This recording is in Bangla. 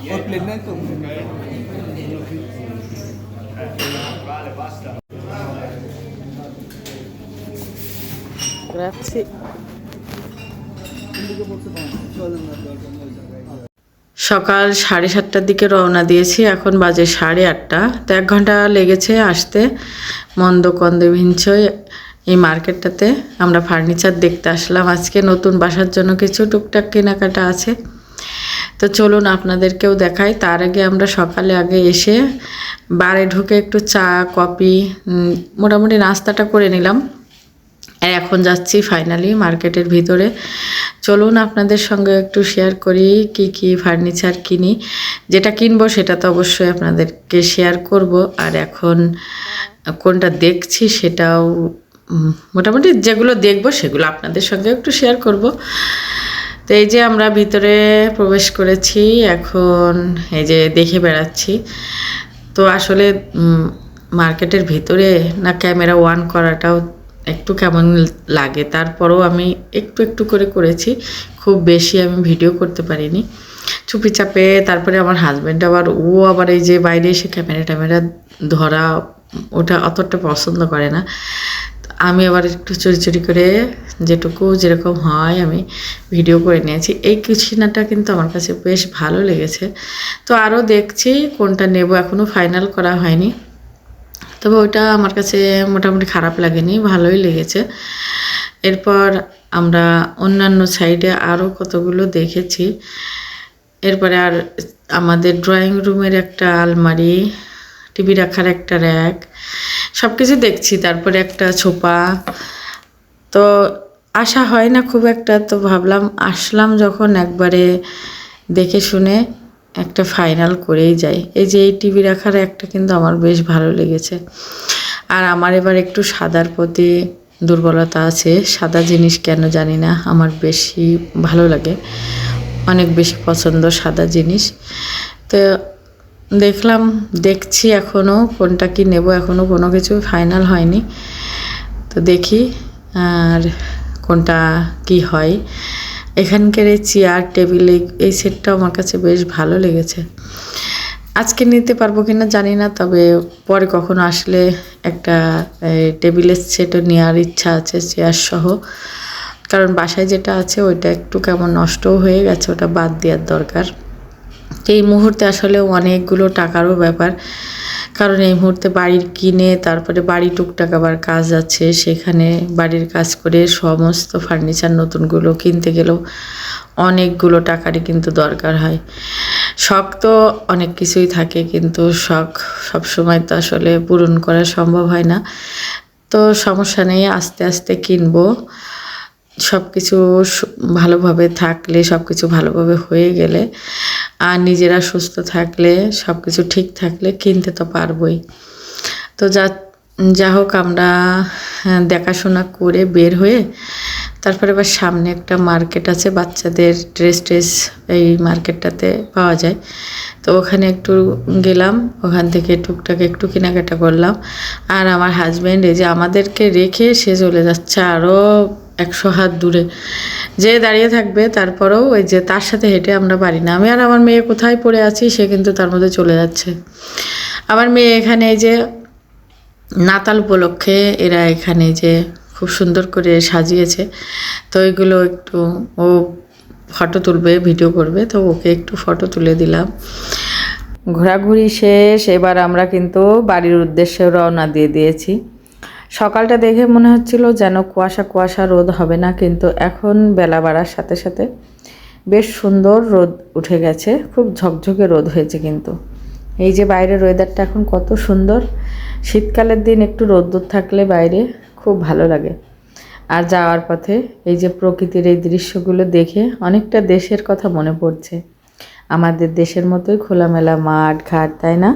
Grazie. সকাল 7:30টার দিকে রওনা দিয়েছি, এখন বাজে 8:30। তো 1 ঘন্টা লেগেছে আসতে মন্দকন্দে ভিঞ্চয় এই মার্কেটটাতে। আমরা ফার্নিচার দেখতে আসলাম আজকে, নতুন বাসার জন্য কিছু টুকটাক কেনাকাটা আছে। তো চলুন আপনাদেরকেও দেখাই। তার আগে আমরা সকালে আগে এসে বারে ঢুকে একটু চা কফি মোটামুটি নাস্তাটা করে নিলাম। আর এখন যাচ্ছি ফাইনালি মার্কেটের ভিতরে। চলুন আপনাদের সঙ্গে একটু শেয়ার করি কি কি ফার্নিচার কিনি। যেটা কিনবো সেটা তো অবশ্যই আপনাদেরকে শেয়ার করব। আর এখন কোনটা দেখছি সেটাও মোটামুটি যেগুলো দেখবো সেগুলো আপনাদের সঙ্গে একটু শেয়ার করব। তো এই যে আমরা ভিতরে প্রবেশ করেছি, এখন এই যে দেখে বেড়াচ্ছি। তো আসলে মার্কেটের ভিতরে না ক্যামেরা অন করাটাও একটু কেমন লাগে, তারপরেও আমি একটু একটু করে করেছি, খুব বেশি আমি ভিডিও করতে পারিনি চুপি চাপে। তারপরে আমার হাজব্যান্ড আবার এই যে বাইরে এসে ক্যামেরা ধরা ওটা অতটা পছন্দ করে না। আমি আবার একটু চুরি চুরি করে যেটুকু যেরকম হয় আমি ভিডিও করে নিয়েছি। এই কুশিনাটা কিন্তু আমার কাছে বেশ ভালো লেগেছে। তো আরও দেখছি কোনটা নেব, এখনও ফাইনাল করা হয়নি। তবে ওইটা আমার কাছে মোটামুটি খারাপ লাগেনি, ভালোই লেগেছে। এরপর আমরা অন্যান্য সাইডে আরও কতগুলো দেখেছি। এরপরে আর আমাদের ড্রয়িং রুমের একটা আলমারি, টিভি রাখার একটা র্যাক, সব কিছু দেখছি। তারপরে একটা ছোপা। তো আসা হয় না খুব একটা, তো ভাবলাম আসলাম যখন একবারে দেখে শুনে একটা ফাইনাল করেই যাই। এই যে এই টিভি রাখার একটা কিন্তু আমার বেশ ভালো লেগেছে। আর আমার এবার একটু সাদার প্রতি দুর্বলতা আছে, সাদা জিনিস কেন জানি না আমার বেশি ভালো লাগে, অনেক বেশি পছন্দ সাদা জিনিস। তো দেখছি এখনও কোনটা কি নেব, এখনও কোনো কিছু ফাইনাল হয়নি। তো দেখি আর কোনটা কি হয়। এখানকার এই চেয়ার টেবিল এই সেটটাও আমার কাছে বেশ ভালো লেগেছে। আজকে নিতে পারবো কিনা জানি না, তবে পরে কখনো আসলে একটা টেবিলের সেটও নেওয়ার ইচ্ছা আছে চেয়ার সহ। কারণ বাসায় যেটা আছে ওইটা একটু কেমন নষ্টও হয়ে গেছে, ওটা বাদ দেওয়ার দরকার। এই মুহূর্তে আসলে অনেকগুলো টাকারও ব্যাপার, কারণ এই মুহূর্তে বাড়ির কিনে তারপরে বাড়ি টুকটাক আবার কাজ আছে, সেখানে বাড়ির কাজ করে সমস্ত ফার্নিচার নতুনগুলো কিনতে গেলেও অনেকগুলো টাকারই কিন্তু দরকার হয়। শখ তো অনেক কিছুই থাকে, কিন্তু শখ সবসময় তো আসলে পূরণ করা সম্ভব হয় না। তো সমস্যা নেই, আস্তে আস্তে কিনবো। সব কিছু ভালোভাবে থাকলে, সব কিছু ভালোভাবে হয়ে গেলে আর নিজেরা সুস্থ থাকলে, সব কিছু ঠিক থাকলে কিনতে তো পারবই। তো যা হোক আমরা দেখাশোনা করে বের হয়ে তারপরে আবার সামনে একটা মার্কেট আছে, বাচ্চাদের ড্রেস এই মার্কেটটাতে পাওয়া যায়। তো ওখানে একটু গেলাম, ওখান থেকে টুকটাক একটু কেনাকাটা করলাম। আর আমার হাজব্যান্ড এই যে আমাদেরকে রেখে সে চলে যাচ্ছে আরও 100 হাত দূরে, যে দাঁড়িয়ে থাকবে। তারপরেও ওই যে তার সাথে হেঁটে আমরা পারি না। আমি আর আমার মেয়ে কোথায় পড়ে আছি, সে কিন্তু তার মধ্যে চলে যাচ্ছে। আমার মেয়ে এখানে এই যে নাতাল উপলক্ষে এরা এখানে যে খুব সুন্দর করে সাজিয়েছে, তো ওইগুলো একটু ও ফটো তুলবে, ভিডিও করবে, তো ওকে একটু ফটো তুলে দিলাম। ঘোরাঘুরি শেষ, এবার আমরা কিন্তু বাড়ির উদ্দেশ্যে রওনা দিয়ে দিয়েছি। সকালটা দেখে মনে হচ্ছিল যেন কুয়াশা কুয়াশা, রোদ হবে না, কিন্তু এখন বেলা বাড়ার সাথে সাথে বেশ সুন্দর রোদ উঠে গেছে, খুব ঝকঝকে রোদ হয়েছে। কিন্তু এই যে বাইরের ওয়েদারটা এখন কত সুন্দর, শীতকালের দিন একটু রোদ্দুর থাকলে বাইরে খুব ভালো লাগে। আর যাওয়ার পথে এই যে প্রকৃতির এই দৃশ্যগুলো দেখে অনেকটা দেশের কথা মনে পড়ছে। আমাদের দেশের মতোই খোলামেলা মাঠ ঘাট, তাই না?